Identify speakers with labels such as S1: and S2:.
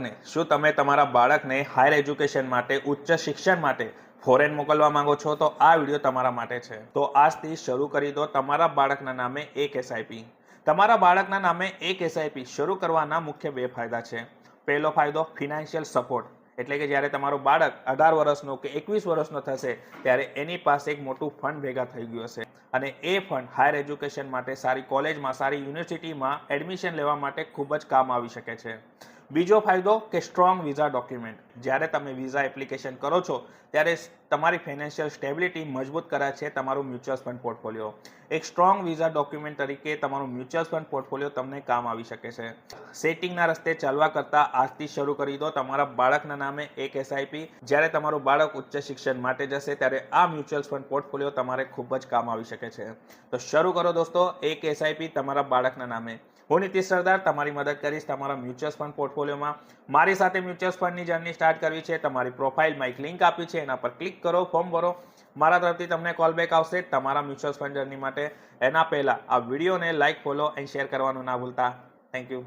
S1: બાળકને શું તમે તમારા બાળકને હાયર એજ્યુકેશન માટે ઉચ્ચ શિક્ષણ માટે ફોરેન મોકલવા માંગો છો તો આ વિડીયો તમારા માટે છે। તો આજથી શરૂ કરી દો તમારા બાળકના નામે એક એસઆઈપી। તમારા બાળકના નામે એક એસઆઈપી શરૂ કરવાના મુખ્ય બે ફાયદા છે। પહેલો ફાયદો ફિનાન્શિયલ સપોર્ટ, એટલે કે જ્યારે તમારું બાળક 18 વર્ષનો કે 21 વર્ષનો થશે ત્યારે એની પાસે એક મોટું ફંડ ભેગા થઈ ગયું હશે અને એ ફંડ હાયર એજ્યુકેશન માટે સારી કોલેજમાં સારી યુનિવર્સિટીમાં એડમિશન લેવા માટે ખૂબ જ કામ આવી શકે છે। બીજો ફાયદો કે સ્ટ્રોંગ વિઝા ડોક્યુમેન્ટ, જ્યારે તમે વિઝા એપ્લિકેશન કરો છો ત્યારે તમારી ફાઇનાન્શિયલ સ્ટેબિલિટી મજબૂત કરે છે તમારું મ્યુચ્યુઅલ ફંડ પોર્ટફોલિયો। એક સ્ટ્રોંગ વિઝા ડોક્યુમેન્ટ તરીકે તમારું મ્યુચ્યુઅલ ફંડ પોર્ટફોલિયો તમને કામ આવી શકે છે। સેટિંગના રસ્તે ચાલવા કરતાં આજથી શરૂ કરી દો તમારા બાળકના નામે એક એસઆઈપી। જ્યારે તમારું બાળક ઉચ્ચ શિક્ષણ માટે જશે ત્યારે આ મ્યુચ્યુઅલ ફંડ પોર્ટફોલિયો તમારે ખૂબ જ કામ આવી શકે છે। તો શરૂ કરો દોસ્તો એક એસઆઈપી તમારા બાળકના નામે। હું નીતિશ સરદાર તમારી મદદ કરીશ તમારા મ્યુચ્યુઅલ ફંડ પોર્ટફોલિયોમાં। મારી સાથે મ્યુચ્યુઅલ ફંડની જર્ની સ્ટાર્ટ કરવી છે, તમારી પ્રોફાઇલમાં એક લિંક આપી છે, એના પર ક્લિક કરો, ફોર્મ ભરો। મારા તરફથી તમને કોલ બેક આવશે તમારા મ્યુચ્યુઅલ ફંડ જર્ની માટે। એના પહેલા આ વિડીયોને લાઇક, ફોલો એન્ડ શેર કરવાનું ના ભૂલતા। Thank you.